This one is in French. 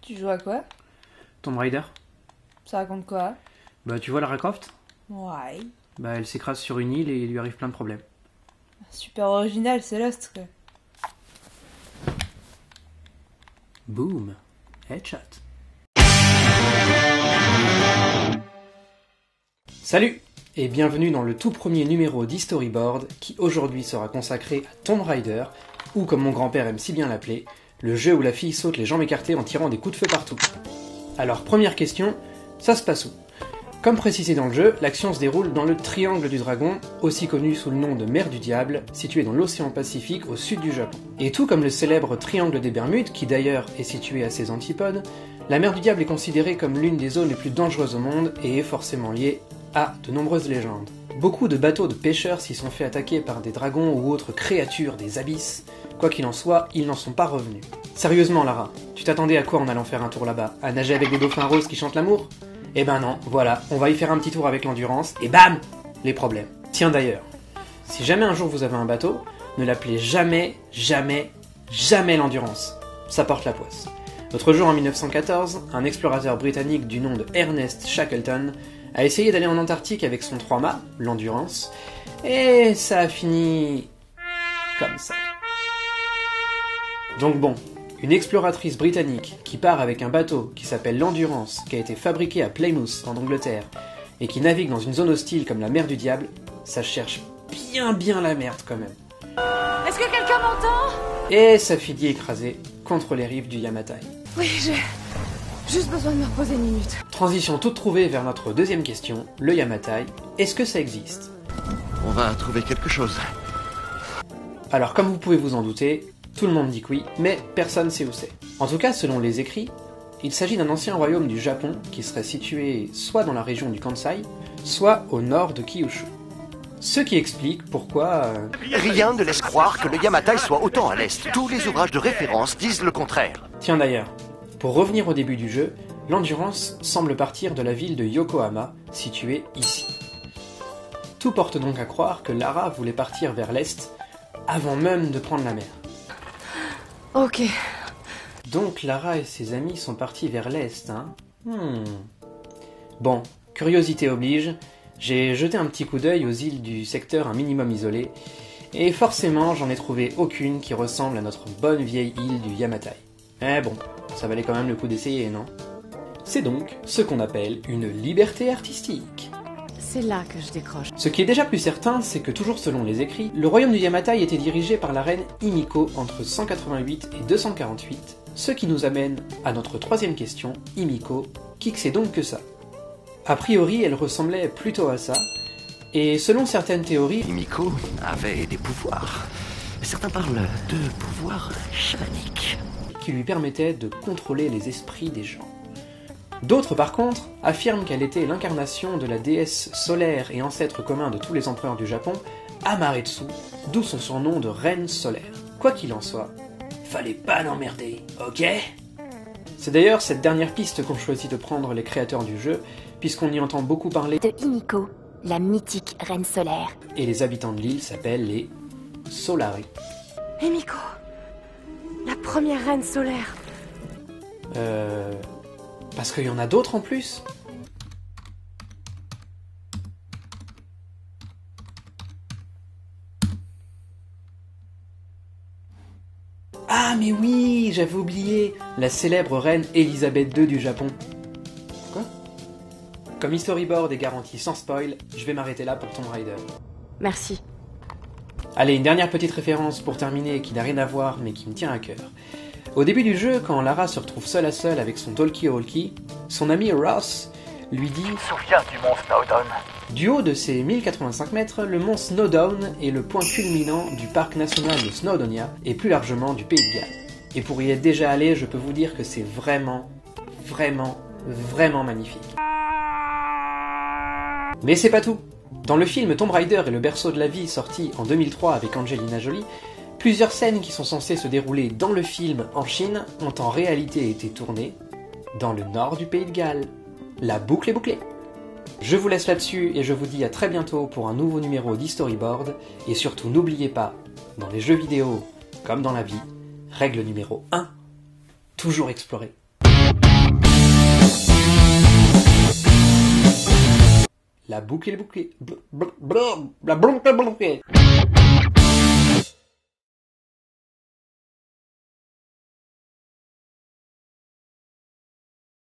Tu joues à quoi? Tomb Raider. Ça raconte quoi? Bah tu vois Lara Croft? Ouais. Bah elle s'écrase sur une île et il lui arrive plein de problèmes. Super original, c'est Lost, quoi. Boom. Headshot. Salut et bienvenue dans le tout premier numéro d'Historyboard qui aujourd'hui sera consacré à Tomb Raider, ou comme mon grand-père aime si bien l'appeler, le jeu où la fille saute les jambes écartées en tirant des coups de feu partout. Alors première question, ça se passe où? Comme précisé dans le jeu, l'action se déroule dans le Triangle du Dragon, aussi connu sous le nom de Mer du Diable, situé dans l'océan Pacifique au sud du Japon. Et tout comme le célèbre Triangle des Bermudes, qui d'ailleurs est situé à ses antipodes, la Mer du Diable est considérée comme l'une des zones les plus dangereuses au monde et est forcément liée à de nombreuses légendes. Beaucoup de bateaux de pêcheurs s'y sont fait attaquer par des dragons ou autres créatures des abysses. Quoi qu'il en soit, ils n'en sont pas revenus. Sérieusement Lara, tu t'attendais à quoi en allant faire un tour là-bas? À nager avec des dauphins roses qui chantent l'amour? Eh ben non, voilà, on va y faire un petit tour avec l'endurance, et bam! Les problèmes. Tiens d'ailleurs, si jamais un jour vous avez un bateau, ne l'appelez jamais l'endurance. Ça porte la poisse. L'autre jour en 1914, un explorateur britannique du nom de Ernest Shackleton a essayé d'aller en Antarctique avec son 3-mâts, l'endurance, et ça a fini comme ça. Donc bon, une exploratrice britannique qui part avec un bateau qui s'appelle l'Endurance, qui a été fabriqué à Plymouth en Angleterre, et qui navigue dans une zone hostile comme la mer du diable, ça cherche bien la merde quand même. Est-ce que quelqu'un m'entend? Et ça finit écrasé contre les rives du Yamatai. Oui, j'ai juste besoin de me reposer une minute. Transition toute trouvée vers notre deuxième question, le Yamatai, est-ce que ça existe? On va trouver quelque chose. Alors comme vous pouvez vous en douter, tout le monde dit que oui, mais personne sait où c'est. En tout cas, selon les écrits, il s'agit d'un ancien royaume du Japon qui serait situé soit dans la région du Kansai, soit au nord de Kyushu. Ce qui explique pourquoi... Rien ne laisse croire que le Yamatai soit autant à l'est. Tous les ouvrages de référence disent le contraire. Tiens d'ailleurs, pour revenir au début du jeu, l'Endurance semble partir de la ville de Yokohama, située ici. Tout porte donc à croire que Lara voulait partir vers l'est, avant même de prendre la mer. Ok. Donc Lara et ses amis sont partis vers l'est, hein? Bon, curiosité oblige, j'ai jeté un petit coup d'œil aux îles du secteur un minimum isolé, et forcément j'en ai trouvé aucune qui ressemble à notre bonne vieille île du Yamatai. Mais bon, ça valait quand même le coup d'essayer, non? C'est donc ce qu'on appelle une liberté artistique. C'est là que je décroche. Ce qui est déjà plus certain, c'est que toujours selon les écrits, le royaume du Yamatai était dirigé par la reine Himiko entre 188 et 248, ce qui nous amène à notre troisième question, Himiko, qui que c'est donc que ça? A priori, elle ressemblait plutôt à ça, et selon certaines théories, Himiko avait des pouvoirs. Certains parlent de pouvoirs chamaniques. qui lui permettaient de contrôler les esprits des gens. D'autres, par contre, affirment qu'elle était l'incarnation de la déesse solaire et ancêtre commun de tous les empereurs du Japon, Amaterasu, d'où son surnom de Reine solaire. Quoi qu'il en soit, fallait pas l'emmerder, ok? C'est d'ailleurs cette dernière piste qu'ont choisi de prendre les créateurs du jeu, puisqu'on y entend beaucoup parler de Himiko, la mythique reine solaire. et les habitants de l'île s'appellent les Solari. Himiko, la première reine solaire. Parce qu'il y en a d'autres en plus? Ah mais oui, j'avais oublié, la célèbre reine Elisabeth II du Japon. Quoi? Comme Historyboard est garanti sans spoil, je vais m'arrêter là pour Tomb Raider. Merci. Allez, une dernière petite référence pour terminer qui n'a rien à voir mais qui me tient à cœur. Au début du jeu, quand Lara se retrouve seule à seule avec son talkie-walkie, son ami Ross lui dit « Souviens du mont Snowdon. Du haut de ses 1085 mètres, le mont Snowdon est le point culminant du parc national de Snowdonia et plus largement du Pays de Galles. Et pour y être déjà allé, je peux vous dire que c'est vraiment magnifique. Mais c'est pas tout. Dans le film Tomb Raider et le berceau de la vie sorti en 2003 avec Angelina Jolie, plusieurs scènes qui sont censées se dérouler dans le film en Chine ont en réalité été tournées dans le nord du Pays de Galles. La boucle est bouclée. Je vous laisse là-dessus et je vous dis à très bientôt pour un nouveau numéro d'Historyboard. Et surtout n'oubliez pas, dans les jeux vidéo comme dans la vie, règle numéro 1, toujours explorer. La boucle et le bouquet. La boucle et le bouquet.